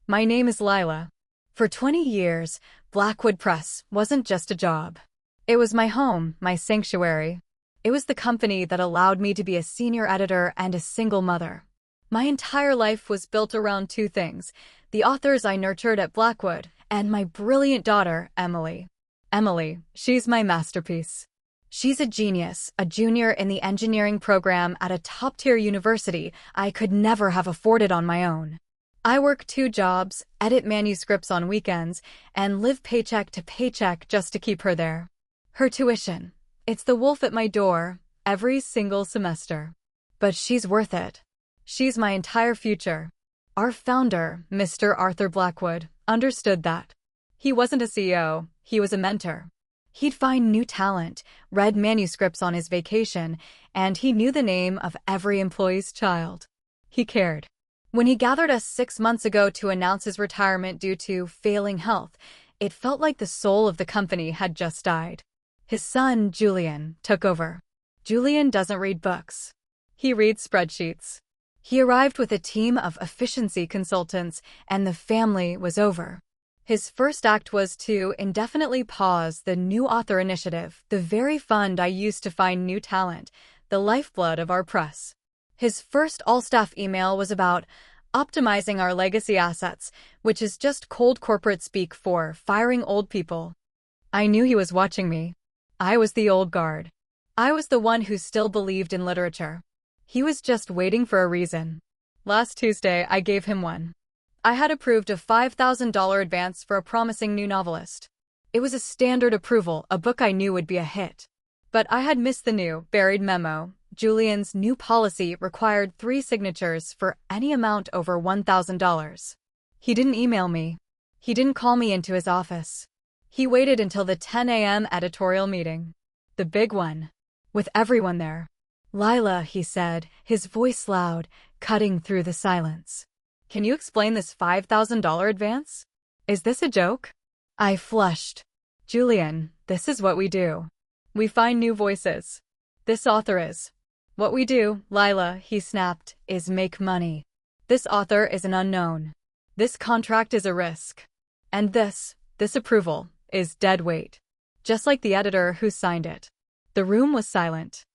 My name is Lila. For 20 years, Blackwood Press wasn't just a job. It was my home, my sanctuary. It was the company that allowed me to be a senior editor and a single mother. My entire life was built around two things: the authors I nurtured at Blackwood and my brilliant daughter, Emily. Emily, she's my masterpiece. She's a genius, a junior in the engineering program at a top-tier university I could never have afforded on my own. I work two jobs, edit manuscripts on weekends, and live paycheck to paycheck just to keep her there. Her tuition. It's the wolf at my door, every single semester. But she's worth it. She's my entire future. Our founder, Mr. Arthur Blackwood, understood that. He wasn't a CEO, he was a mentor. He'd find new talent, read manuscripts on his vacation, and he knew the name of every employee's child. He cared. When he gathered us 6 months ago to announce his retirement due to failing health, it felt like the soul of the company had just died. His son, Julian, took over. Julian doesn't read books. He reads spreadsheets. He arrived with a team of efficiency consultants, and the family was over. His first act was to indefinitely pause the New Author Initiative, the very fund I used to find new talent, the lifeblood of our press. His first all-staff email was about optimizing our legacy assets, which is just cold corporate speak for firing old people. I knew he was watching me. I was the old guard. I was the one who still believed in literature. He was just waiting for a reason. Last Tuesday, I gave him one. I had approved a $5,000 advance for a promising new novelist. It was a standard approval, a book I knew would be a hit. But I had missed the new, buried memo. Julian's new policy required 3 signatures for any amount over $1,000. He didn't email me. He didn't call me into his office. He waited until the 10 a.m. editorial meeting. The big one. With everyone there. Lila, he said, his voice loud, cutting through the silence. Can you explain this $5,000 advance? Is this a joke? I flushed. Julian, this is what we do. We find new voices. This author is. What we do, Lila, he snapped, is make money. This author is an unknown. This contract is a risk. And this approval, is dead weight. Just like the editor who signed it. The room was silent.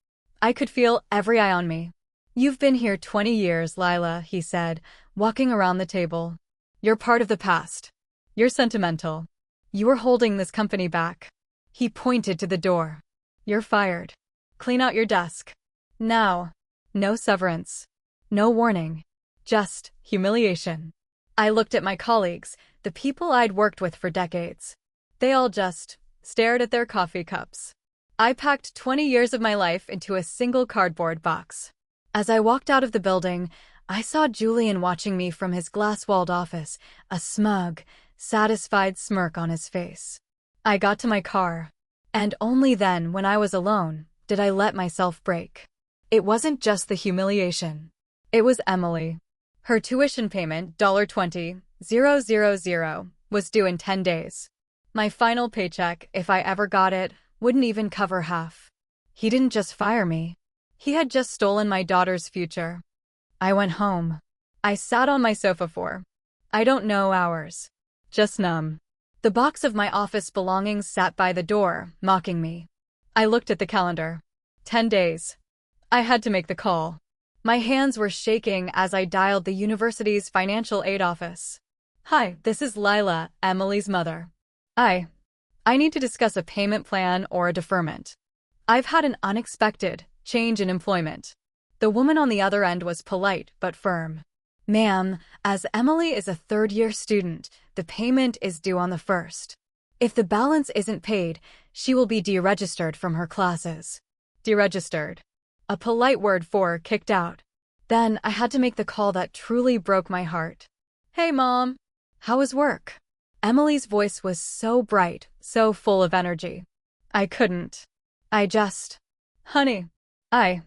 I could feel every eye on me. You've been here 20 years, Lila, he said, walking around the table. You're part of the past. You're sentimental. You are holding this company back. He pointed to the door. You're fired. Clean out your desk. Now. No severance. No warning. Just humiliation. I looked at my colleagues, the people I'd worked with for decades. They all just stared at their coffee cups. I packed 20 years of my life into a single cardboard box. As I walked out of the building, I saw Julian watching me from his glass-walled office, a smug, satisfied smirk on his face. I got to my car. And only then, when I was alone, did I let myself break. It wasn't just the humiliation. It was Emily. Her tuition payment, $20,000, was due in 10 days. My final paycheck, if I ever got it, wouldn't even cover half. He didn't just fire me. He had just stolen my daughter's future. I went home. I sat on my sofa for, I don't know, hours. Just numb. The box of my office belongings sat by the door, mocking me. I looked at the calendar. 10 days. I had to make the call. My hands were shaking as I dialed the university's financial aid office. Hi, this is Lila, Emily's mother. I need to discuss a payment plan or a deferment. I've had an unexpected change in employment. The woman on the other end was polite but firm. Ma'am, as Emily is a third-year student, the payment is due on the 1st. If the balance isn't paid, she will be deregistered from her classes. Deregistered. A polite word for kicked out. Then I had to make the call that truly broke my heart. Hey, Mom. How was work? Emily's voice was so bright, so full of energy. I couldn't. Honey, I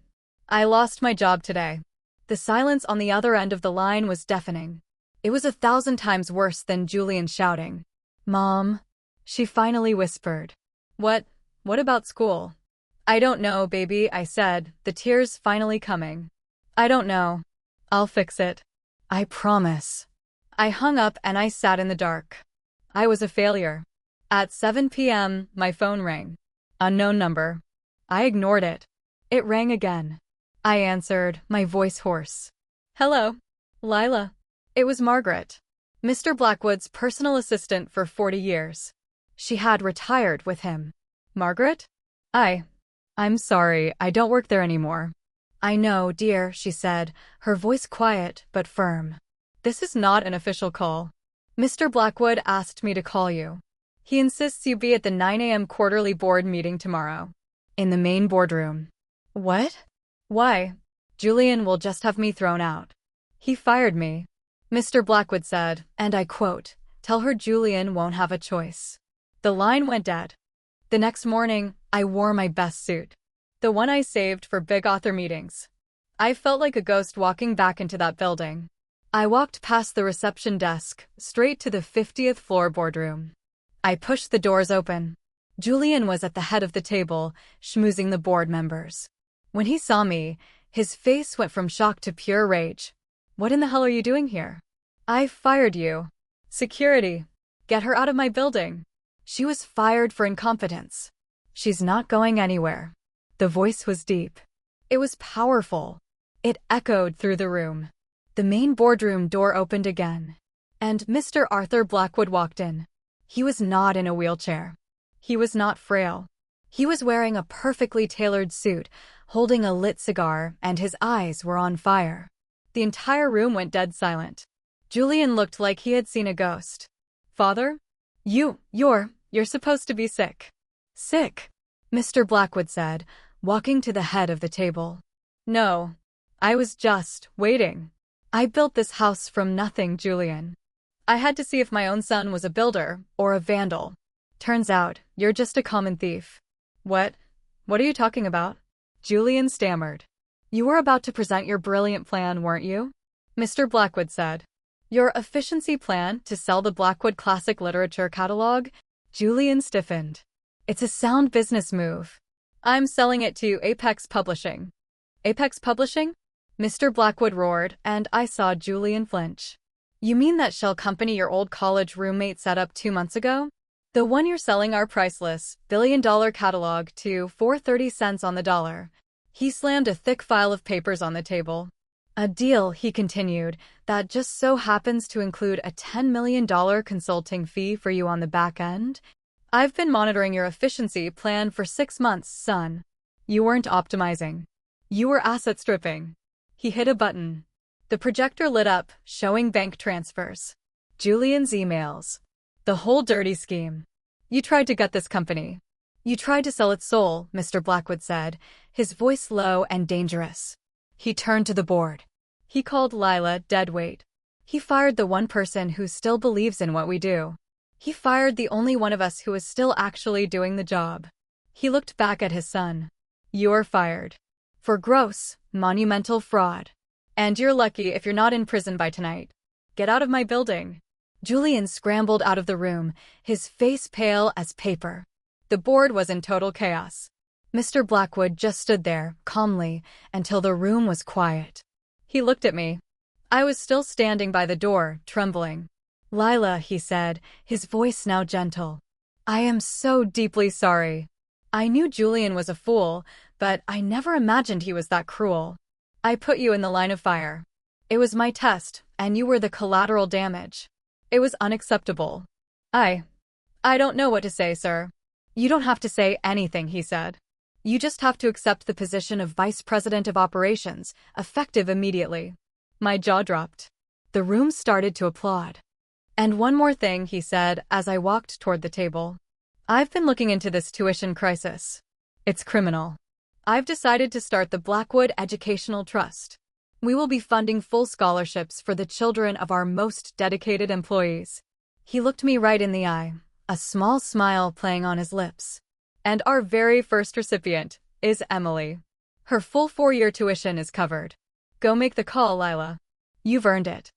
lost my job today. The silence on the other end of the line was deafening. It was 1,000 times worse than Julian shouting. Mom, she finally whispered. What about school? I don't know, baby, I said, the tears finally coming. I don't know. I'll fix it. I promise. I hung up and I sat in the dark. I was a failure. At 7 p.m., my phone rang. Unknown number. I ignored it. It rang again. I answered, my voice hoarse. Hello, Lila. It was Margaret, Mr. Blackwood's personal assistant for 40 years. She had retired with him. Margaret? I'm sorry, I don't work there anymore. I know, dear, she said, her voice quiet but firm. This is not an official call. Mr. Blackwood asked me to call you. He insists you be at the 9 a.m. quarterly board meeting tomorrow. In the main boardroom. What? Why? Julian will just have me thrown out. He fired me. Mr. Blackwood said, and I quote, "Tell her Julian won't have a choice." The line went dead. The next morning, I wore my best suit. The one I saved for big author meetings. I felt like a ghost walking back into that building. I walked past the reception desk, straight to the 50th floor boardroom. I pushed the doors open. Julian was at the head of the table, schmoozing the board members. When he saw me, his face went from shock to pure rage. What in the hell are you doing here? I fired you. Security. Get her out of my building. She was fired for incompetence. She's not going anywhere. The voice was deep. It was powerful. It echoed through the room. The main boardroom door opened again, and Mr. Arthur Blackwood walked in. He was not in a wheelchair. He was not frail. He was wearing a perfectly tailored suit, holding a lit cigar, and his eyes were on fire. The entire room went dead silent. Julian looked like he had seen a ghost. Father? You're supposed to be sick. Sick? Mr. Blackwood said, walking to the head of the table. No. I was just waiting. I built this house from nothing, Julian. I had to see if my own son was a builder or a vandal. Turns out, you're just a common thief. What? What are you talking about? Julian stammered. You were about to present your brilliant plan, weren't you? Mr. Blackwood said. Your efficiency plan to sell the Blackwood Classic Literature catalog? Julian stiffened. It's a sound business move. I'm selling it to Apex Publishing. Apex Publishing? Mr. Blackwood roared, and I saw Julian flinch. You mean that shell company your old college roommate set up 2 months ago? The one you're selling our priceless, billion-dollar catalog to for 30 cents on the dollar. He slammed a thick file of papers on the table. A deal, he continued, that just so happens to include a $10 million consulting fee for you on the back end. I've been monitoring your efficiency plan for 6 months, son. You weren't optimizing. You were asset stripping. He hit a button. The projector lit up, showing bank transfers. Julian's emails. The whole dirty scheme. You tried to gut this company. You tried to sell its soul, Mr. Blackwood said, his voice low and dangerous. He turned to the board. He called Lila deadweight. He fired the one person who still believes in what we do. He fired the only one of us who is still actually doing the job. He looked back at his son. You're fired. For gross, monumental fraud. And you're lucky if you're not in prison by tonight. Get out of my building. Julian scrambled out of the room, his face pale as paper. The board was in total chaos. Mr. Blackwood just stood there, calmly, until the room was quiet. He looked at me. I was still standing by the door, trembling. Lila, he said, his voice now gentle. I am so deeply sorry. I knew Julian was a fool, but I never imagined he was that cruel. I put you in the line of fire. It was my test, and you were the collateral damage. It was unacceptable. I don't know what to say, sir. You don't have to say anything, he said. You just have to accept the position of Vice President of Operations, effective immediately. My jaw dropped. The room started to applaud. And one more thing, he said as I walked toward the table. I've been looking into this tuition crisis. It's criminal. I've decided to start the Blackwood Educational Trust. We will be funding full scholarships for the children of our most dedicated employees. He looked me right in the eye, a small smile playing on his lips. And our very first recipient is Emily. Her full 4-year tuition is covered. Go make the call, Lila. You've earned it.